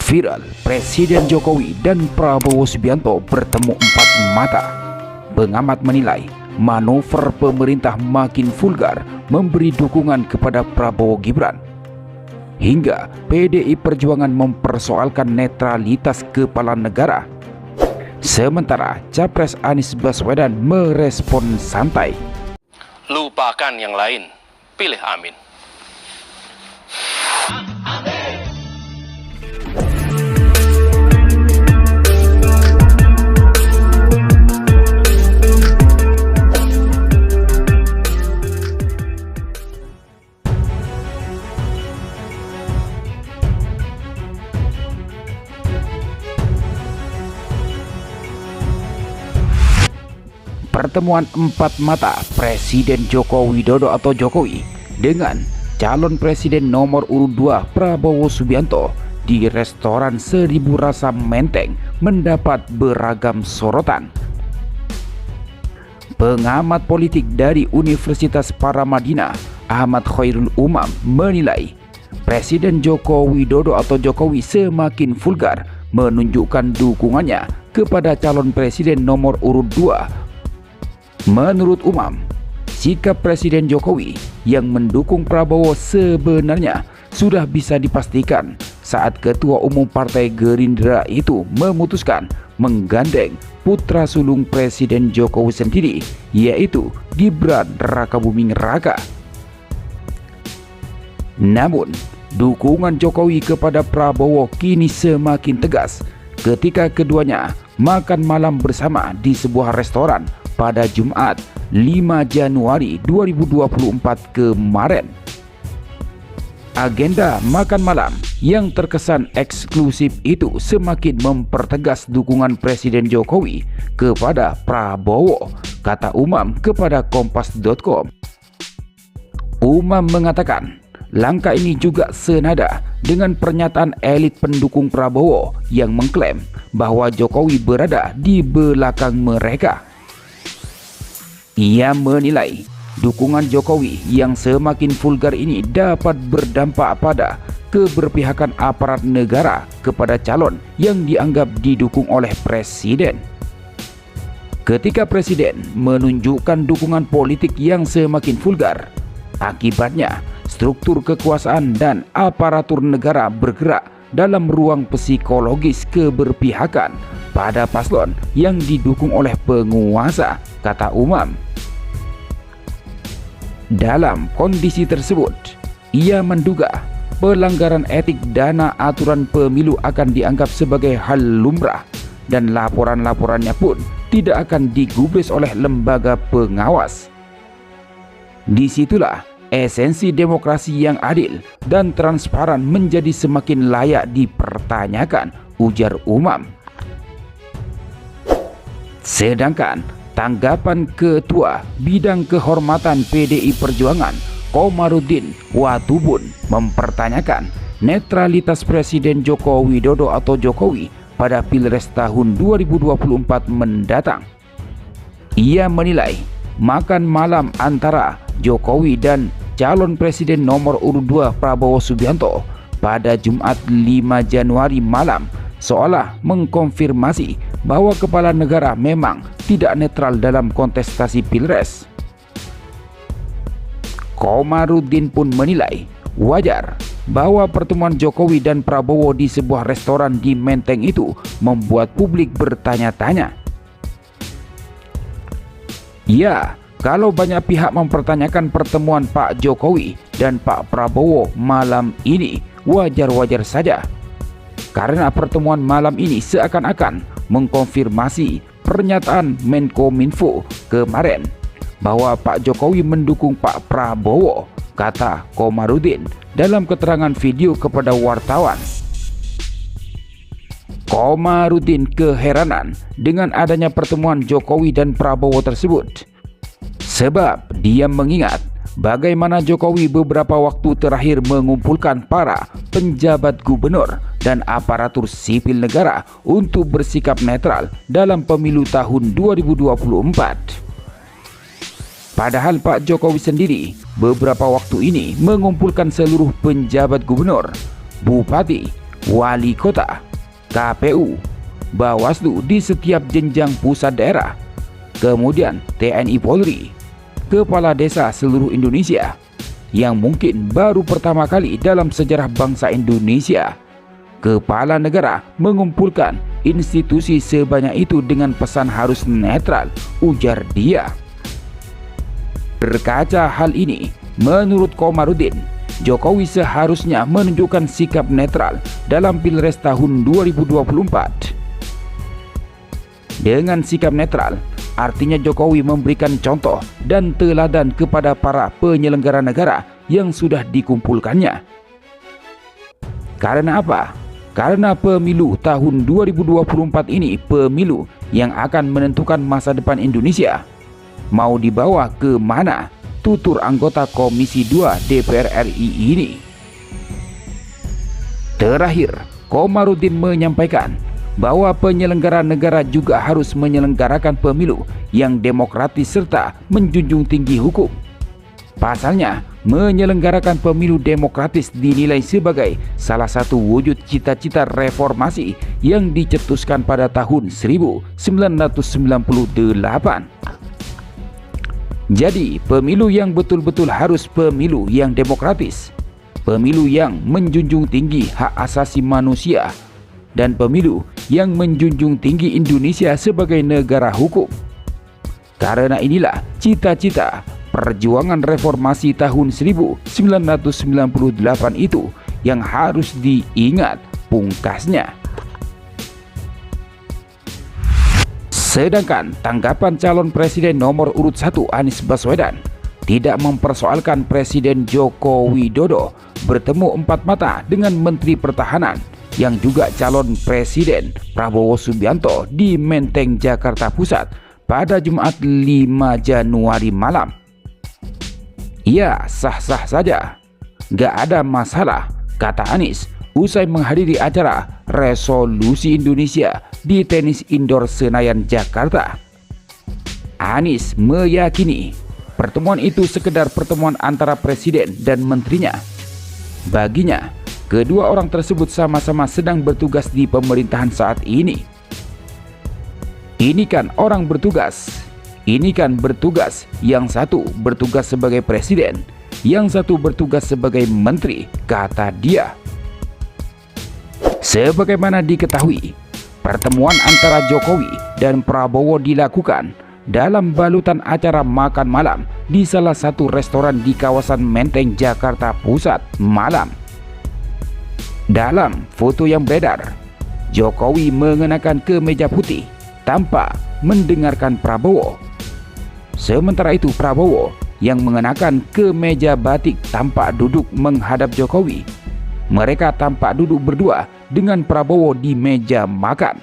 Viral, Presiden Jokowi dan Prabowo Subianto bertemu empat mata. Pengamat menilai manuver pemerintah makin vulgar memberi dukungan kepada Prabowo Gibran. Hingga PDI Perjuangan mempersoalkan netralitas kepala negara. Sementara Capres Anies Baswedan merespon santai. Lupakan yang lain, pilih Amin. Pertemuan empat mata Presiden Joko Widodo atau Jokowi dengan calon presiden nomor urut 2 Prabowo Subianto di restoran Seribu Rasa Menteng mendapat beragam sorotan. Pengamat politik dari Universitas Paramadina Ahmad Khairul Umam menilai Presiden Joko Widodo atau Jokowi semakin vulgar menunjukkan dukungannya kepada calon presiden nomor urut 2. Menurut Umam, sikap Presiden Jokowi yang mendukung Prabowo sebenarnya sudah bisa dipastikan saat Ketua Umum Partai Gerindra itu memutuskan menggandeng putra sulung Presiden Jokowi sendiri, yaitu Gibran Rakabuming Raka. Namun, dukungan Jokowi kepada Prabowo kini semakin tegas ketika keduanya makan malam bersama di sebuah restoran pada Jumat 5 Januari 2024 kemarin. Agenda makan malam yang terkesan eksklusif itu semakin mempertegas dukungan Presiden Jokowi kepada Prabowo, kata Umam kepada Kompas.com. Umam mengatakan langkah ini juga senada dengan pernyataan elit pendukung Prabowo yang mengklaim bahwa Jokowi berada di belakang mereka. Ia menilai dukungan Jokowi yang semakin vulgar ini dapat berdampak pada keberpihakan aparat negara kepada calon yang dianggap didukung oleh Presiden. Ketika Presiden menunjukkan dukungan politik yang semakin vulgar, akibatnya struktur kekuasaan dan aparatur negara bergerak dalam ruang psikologis keberpihakan pada paslon yang didukung oleh penguasa, kata Umam. Dalam kondisi tersebut, ia menduga pelanggaran etik dana aturan pemilu akan dianggap sebagai hal lumrah dan laporan-laporannya pun tidak akan digubris oleh lembaga pengawas. Disitulah esensi demokrasi yang adil dan transparan menjadi semakin layak dipertanyakan, ujar Umam. Sedangkan tanggapan Ketua Bidang Kehormatan PDI Perjuangan Komarudin Watubun mempertanyakan netralitas Presiden Joko Widodo atau Jokowi pada Pilpres tahun 2024 mendatang. Ia menilai makan malam antara Jokowi dan calon presiden nomor urut 2 Prabowo Subianto pada Jumat 5 Januari malam seolah mengkonfirmasi bahwa kepala negara memang tidak netral dalam kontestasi Pilpres. Komarudin pun menilai wajar bahwa pertemuan Jokowi dan Prabowo di sebuah restoran di Menteng itu membuat publik bertanya-tanya. Ya, kalau banyak pihak mempertanyakan pertemuan Pak Jokowi dan Pak Prabowo malam ini, wajar-wajar saja. Karena pertemuan malam ini seakan-akan mengkonfirmasi pernyataan Menkominfo kemarin bahwa Pak Jokowi mendukung Pak Prabowo, kata Komarudin dalam keterangan video kepada wartawan. Komarudin keheranan dengan adanya pertemuan Jokowi dan Prabowo tersebut, sebab dia mengingat bagaimana Jokowi beberapa waktu terakhir mengumpulkan para penjabat gubernur dan aparatur sipil negara untuk bersikap netral dalam pemilu tahun 2024. Padahal Pak Jokowi sendiri beberapa waktu ini mengumpulkan seluruh penjabat gubernur, bupati, wali kota, KPU, Bawaslu di setiap jenjang pusat daerah, kemudian TNI Polri, kepala desa seluruh Indonesia, yang mungkin baru pertama kali dalam sejarah bangsa Indonesia kepala negara mengumpulkan institusi sebanyak itu dengan pesan harus netral, ujar dia. Berkaca hal ini, menurut Komarudin, Jokowi seharusnya menunjukkan sikap netral dalam Pilpres tahun 2024. Dengan sikap netral, artinya Jokowi memberikan contoh dan teladan kepada para penyelenggara negara yang sudah dikumpulkannya. Karena apa? Karena pemilu tahun 2024 ini pemilu yang akan menentukan masa depan Indonesia. Mau dibawa ke mana? Tutur anggota Komisi 2 DPR RI ini. Terakhir, Komarudin menyampaikan bahwa penyelenggara negara juga harus menyelenggarakan pemilu yang demokratis serta menjunjung tinggi hukum. Pasalnya, menyelenggarakan pemilu demokratis dinilai sebagai salah satu wujud cita-cita reformasi yang dicetuskan pada tahun 1998. Jadi, pemilu yang betul-betul harus pemilu yang demokratis, pemilu yang menjunjung tinggi hak asasi manusia, dan pemilu yang menjunjung tinggi Indonesia sebagai negara hukum. Karena inilah cita-cita perjuangan reformasi tahun 1998 itu yang harus diingat, pungkasnya. Sedangkan tanggapan calon presiden nomor urut 1 Anies Baswedan tidak mempersoalkan Presiden Joko Widodo bertemu empat mata dengan Menteri Pertahanan yang juga calon presiden Prabowo Subianto di Menteng, Jakarta Pusat pada Jumat 5 Januari malam. Ya, sah-sah saja, gak ada masalah, kata Anies usai menghadiri acara Resolusi Indonesia di Tenis Indoor Senayan, Jakarta. Anies meyakini pertemuan itu sekedar pertemuan antara presiden dan menterinya. Baginya, kedua orang tersebut sama-sama sedang bertugas di pemerintahan saat ini. Ini kan orang bertugas. Ini kan bertugas, yang satu bertugas sebagai presiden, yang satu bertugas sebagai menteri, kata dia. Sebagaimana diketahui, pertemuan antara Jokowi dan Prabowo dilakukan dalam balutan acara makan malam di salah satu restoran di kawasan Menteng, Jakarta Pusat malam. Dalam foto yang beredar, Jokowi mengenakan kemeja putih tanpa mendengarkan Prabowo. Sementara itu Prabowo yang mengenakan kemeja batik tampak duduk menghadap Jokowi. Mereka tampak duduk berdua dengan Prabowo di meja makan.